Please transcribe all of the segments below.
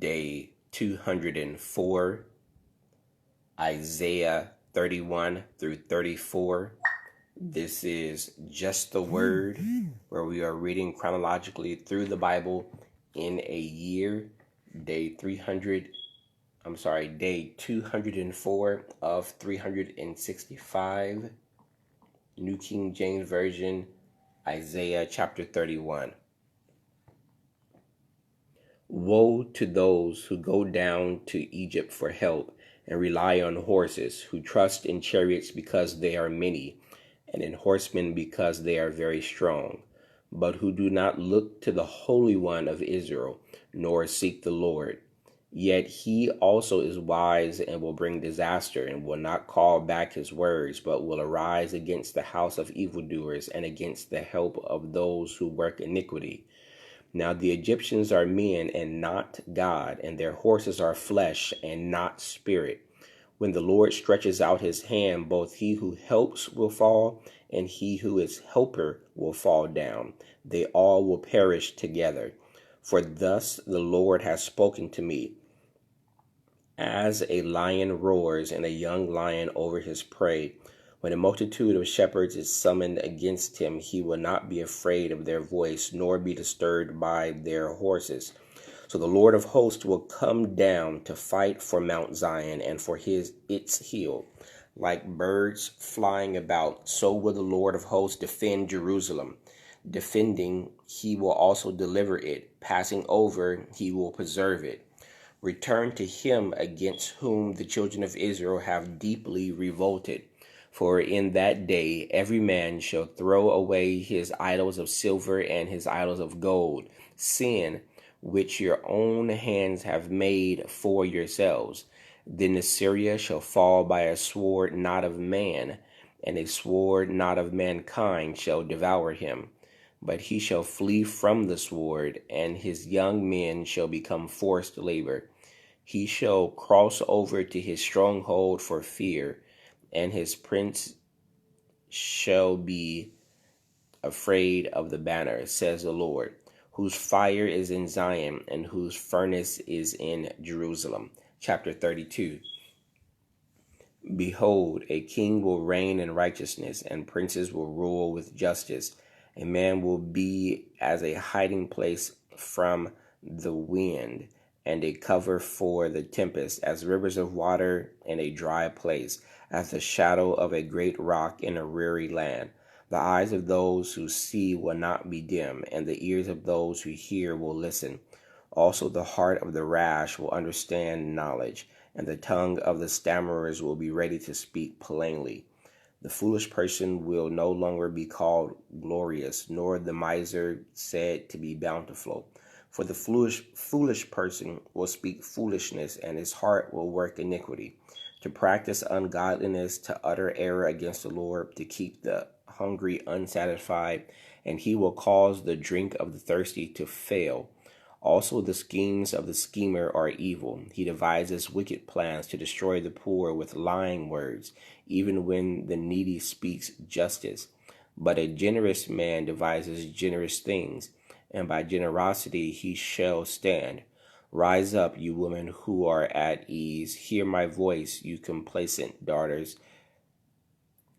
day 204, Isaiah 31 through 34. This is Just the Word, where we are reading chronologically through the Bible in a year, day 204 of 365, New King James Version, Isaiah chapter 31. Woe to those who go down to Egypt for help and rely on horses, who trust in chariots because they are many, and in horsemen because they are very strong, but who do not look to the Holy One of Israel, nor seek the Lord. Yet he also is wise and will bring disaster, and will not call back his words, but will arise against the house of evildoers and against the help of those who work iniquity. Now the Egyptians are men and not God, and their horses are flesh and not spirit. When the Lord stretches out his hand, both he who helps will fall, and he who is helper will fall down. They all will perish together. For thus the Lord has spoken to me. As a lion roars and a young lion over his prey, when a multitude of shepherds is summoned against him, he will not be afraid of their voice, nor be disturbed by their horses. So the Lord of hosts will come down to fight for Mount Zion and for its hill. Like birds flying about, so will the Lord of hosts defend Jerusalem. Defending, he will also deliver it. Passing over, he will preserve it. Return to him against whom the children of Israel have deeply revolted. For in that day every man shall throw away his idols of silver and his idols of gold, sin which your own hands have made for yourselves. Then Assyria shall fall by a sword not of man, and a sword not of mankind shall devour him. But he shall flee from the sword, and his young men shall become forced labor. He shall cross over to his stronghold for fear, and his prince shall be afraid of the banner, says the Lord, whose fire is in Zion and whose furnace is in Jerusalem. Chapter 32. Behold, a king will reign in righteousness, and princes will rule with justice. A man will be as a hiding place from the wind, and a cover for the tempest, as rivers of water in a dry place, as the shadow of a great rock in a weary land. The eyes of those who see will not be dim, and the ears of those who hear will listen. Also the heart of the rash will understand knowledge, and the tongue of the stammerers will be ready to speak plainly. The foolish person will no longer be called glorious, nor the miser said to be bountiful. For the foolish person will speak foolishness, and his heart will work iniquity, to practice ungodliness, to utter error against the Lord, to keep the hungry unsatisfied, and he will cause the drink of the thirsty to fail. Also the schemes of the schemer are evil. He devises wicked plans to destroy the poor with lying words, even when the needy speaks justice. But a generous man devises generous things, and by generosity he shall stand. Rise up, you women who are at ease. Hear my voice, you complacent daughters.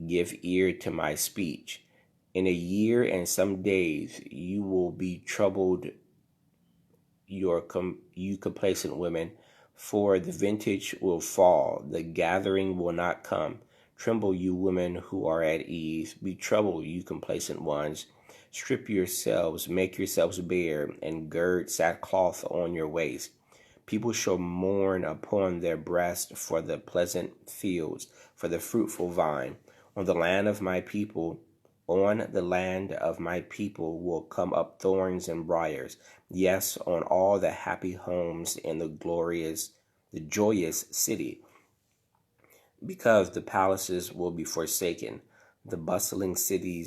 Give ear to my speech. In a year and some days you will be troubled, you complacent women, for the vintage will fall, the gathering will not come. Tremble, you women who are at ease. Be troubled, you complacent ones. Strip yourselves, make yourselves bare, and gird sackcloth on your waist. People shall mourn upon their breast for the pleasant fields, for the fruitful vine. On the land of my people will come up thorns and briars. Yes, on all the happy homes in the joyous city. Because the palaces will be forsaken, the bustling city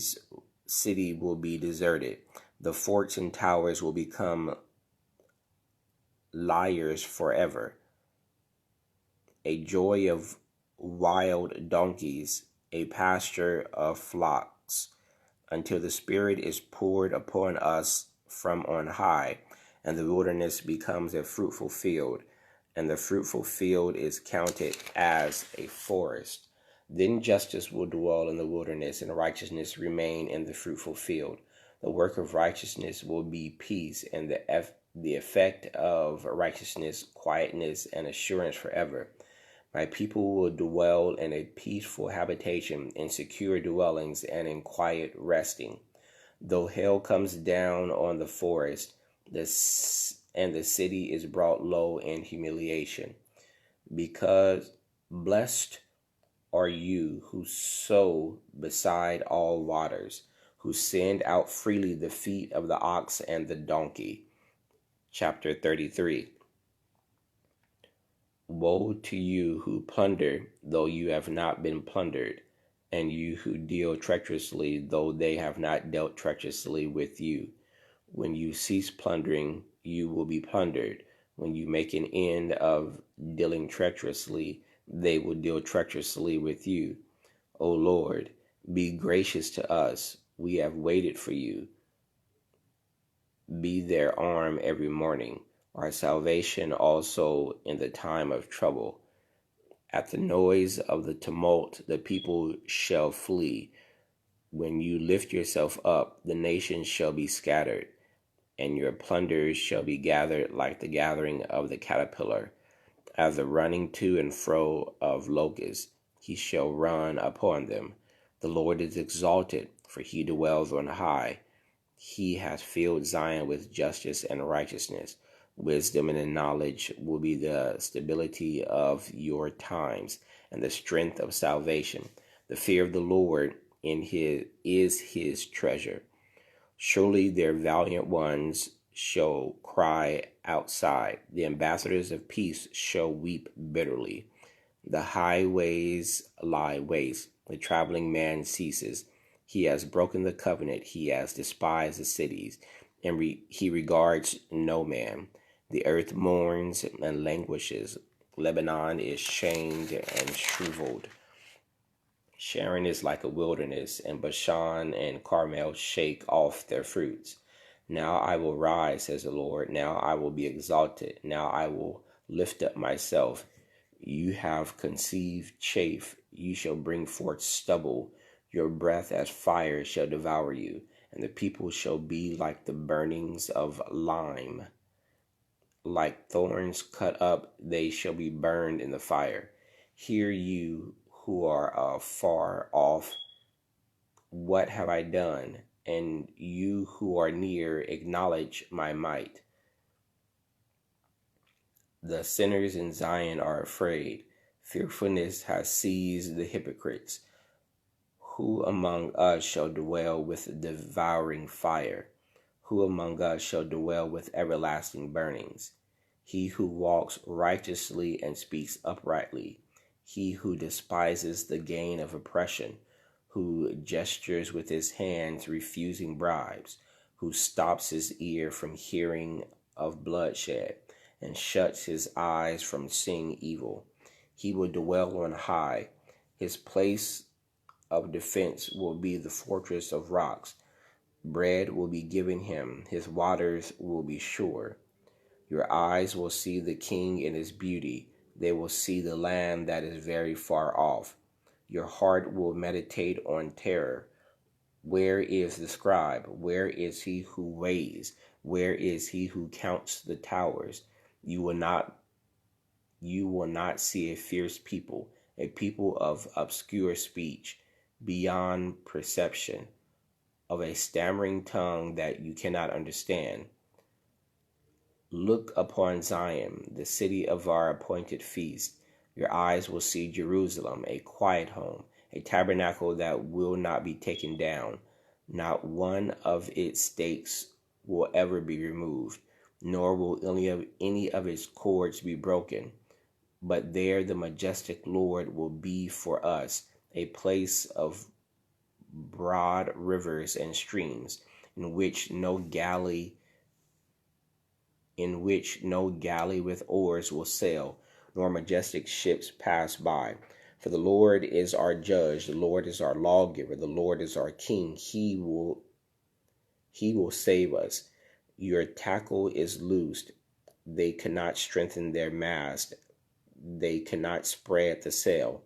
will be deserted. The forts and towers will become liars forever. A joy of wild donkeys, a pasture of flocks, until the Spirit is poured upon us from on high, and the wilderness becomes a fruitful field, and the fruitful field is counted as a forest. Then justice will dwell in the wilderness, and righteousness remain in the fruitful field. The work of righteousness will be peace, and the effect of righteousness, quietness, and assurance forever. My people will dwell in a peaceful habitation, in secure dwellings, and in quiet resting. Though hail comes down on the forest, and the city is brought low in humiliation, because blessed are you who sow beside all waters, who send out freely the feet of the ox and the donkey. Chapter 33. Woe to you who plunder, though you have not been plundered, and you who deal treacherously, though they have not dealt treacherously with you. When you cease plundering, you will be plundered. When you make an end of dealing treacherously, they will deal treacherously with you. O Lord, be gracious to us. We have waited for you. Be their arm every morning, our salvation also in the time of trouble. At the noise of the tumult, the people shall flee. When you lift yourself up, the nations shall be scattered, and your plunders shall be gathered like the gathering of the caterpillar, as the running to and fro of locusts. He shall run upon them. The Lord is exalted, for he dwells on high. He has filled Zion with justice and righteousness. Wisdom and knowledge will be the stability of your times, and the strength of salvation. The fear of the Lord is his treasure. Surely their valiant ones shall cry outside. The ambassadors of peace shall weep bitterly. The highways lie waste. The traveling man ceases. He has broken the covenant. He has despised the cities, and he regards no man. The earth mourns and languishes. Lebanon is shamed and shriveled. Sharon is like a wilderness, and Bashan and Carmel shake off their fruits. Now I will rise, says the Lord. Now I will be exalted. Now I will lift up myself. You have conceived chaff. You shall bring forth stubble. Your breath as fire shall devour you, and the people shall be like the burnings of lime. Like thorns cut up, they shall be burned in the fire. Hear you who are far off, what have I done? And you who are near, acknowledge my might. The sinners in Zion are afraid. Fearfulness has seized the hypocrites. Who among us shall dwell with devouring fire? Who among us shall dwell with everlasting burnings? He who walks righteously and speaks uprightly. He who despises the gain of oppression, who gestures with his hands refusing bribes, who stops his ear from hearing of bloodshed, and shuts his eyes from seeing evil. He will dwell on high. His place of defense will be the fortress of rocks. Bread will be given him. His waters will be sure. Your eyes will see the king in his beauty. They will see the land that is very far off. Your heart will meditate on terror. Where is the scribe? Where is he who weighs? Where is he who counts the towers? You will not see a fierce people, a people of obscure speech, beyond perception, of a stammering tongue that you cannot understand. Look upon Zion, the city of our appointed feast. Your eyes will see Jerusalem, a quiet home, a tabernacle that will not be taken down. Not one of its stakes will ever be removed, nor will any of its cords be broken. But there the majestic Lord will be for us, a place of broad rivers and streams, in which no galley with oars will sail, nor majestic ships pass by. For the Lord is our judge, the Lord is our lawgiver, the Lord is our king. He will save us. Your tackle is loosed. They cannot strengthen their mast. They cannot spread the sail.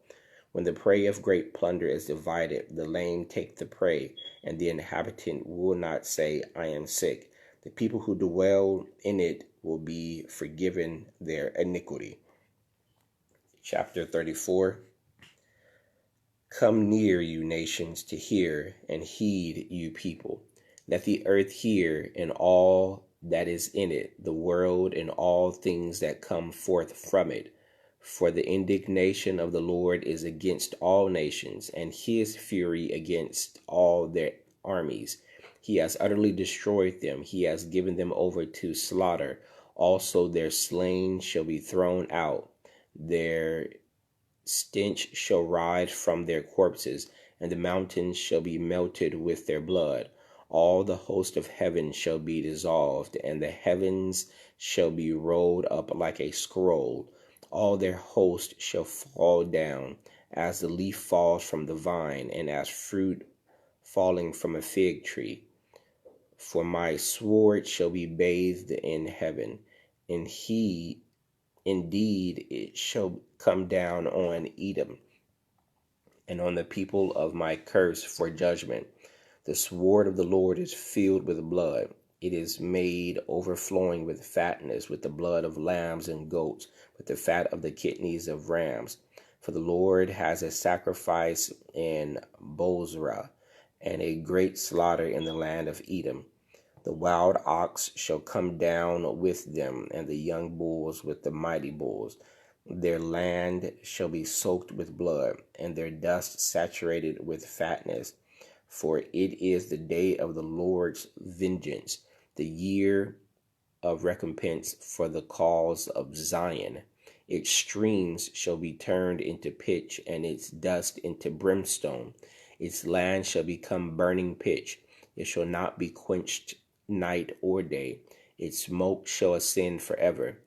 When the prey of great plunder is divided, the lame take the prey, and the inhabitant will not say, I am sick. The people who dwell in it will be forgiven their iniquity. Chapter 34. Come near, you nations, to hear, and heed, you people. Let the earth hear, and all that is in it, the world and all things that come forth from it. For the indignation of the Lord is against all nations, and his fury against all their armies. He has utterly destroyed them. He has given them over to slaughter. Also their slain shall be thrown out. Their stench shall rise from their corpses, and the mountains shall be melted with their blood. All the host of heaven shall be dissolved, and the heavens shall be rolled up like a scroll. All their host shall fall down, as the leaf falls from the vine, and as fruit falling from a fig tree. For my sword shall be bathed in heaven, and indeed it shall come down on Edom, and on the people of my curse for judgment. The sword of the Lord is filled with blood. It is made overflowing with fatness, with the blood of lambs and goats, with the fat of the kidneys of rams. For the Lord has a sacrifice in Bozrah, and a great slaughter in the land of Edom. The wild ox shall come down with them, and the young bulls with the mighty bulls. Their land shall be soaked with blood, and their dust saturated with fatness. For it is the day of the Lord's vengeance, the year of recompense for the cause of Zion. Its streams shall be turned into pitch, and its dust into brimstone. Its land shall become burning pitch. It shall not be quenched night or day. Its smoke shall ascend forever.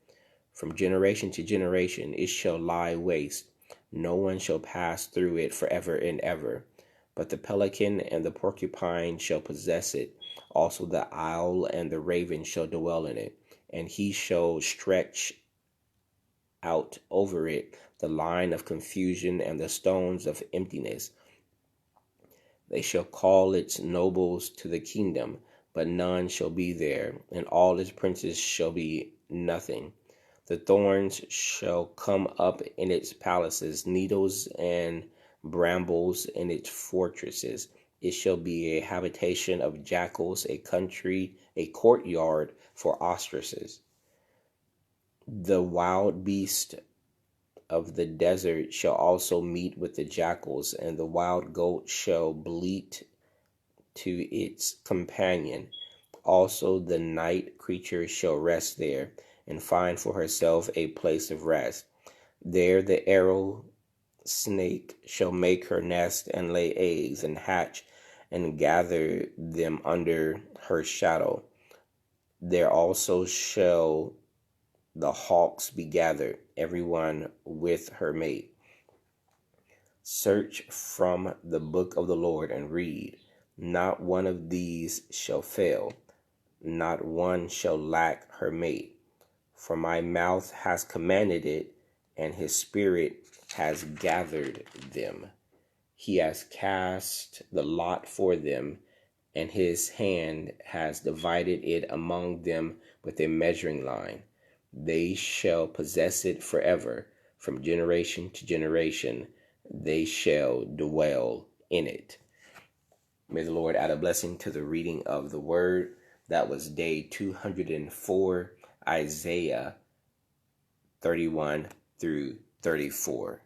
From generation to generation it shall lie waste. No one shall pass through it forever and ever. But the pelican and the porcupine shall possess it. Also the owl and the raven shall dwell in it. And he shall stretch out over it the line of confusion and the stones of emptiness. They shall call its nobles to the kingdom, but none shall be there, and all its princes shall be nothing. The thorns shall come up in its palaces, needles and brambles in its fortresses. It shall be a habitation of jackals, a courtyard for ostriches. The wild beast of the desert shall also meet with the jackals, and the wild goat shall bleat to its companion. Also the night creature shall rest there, and find for herself a place of rest. There the arrow snake shall make her nest, and lay eggs, and hatch, and gather them under her shadow. There also shall the hawks be gathered, every one with her mate. Search from the book of the Lord and read. Not one of these shall fail, not one shall lack her mate. For my mouth has commanded it, and his spirit has gathered them. He has cast the lot for them, and his hand has divided it among them with a measuring line. They shall possess it forever, from generation to generation. They shall dwell in it. May the Lord add a blessing to the reading of the word. That was day 204, Isaiah 31 through 34.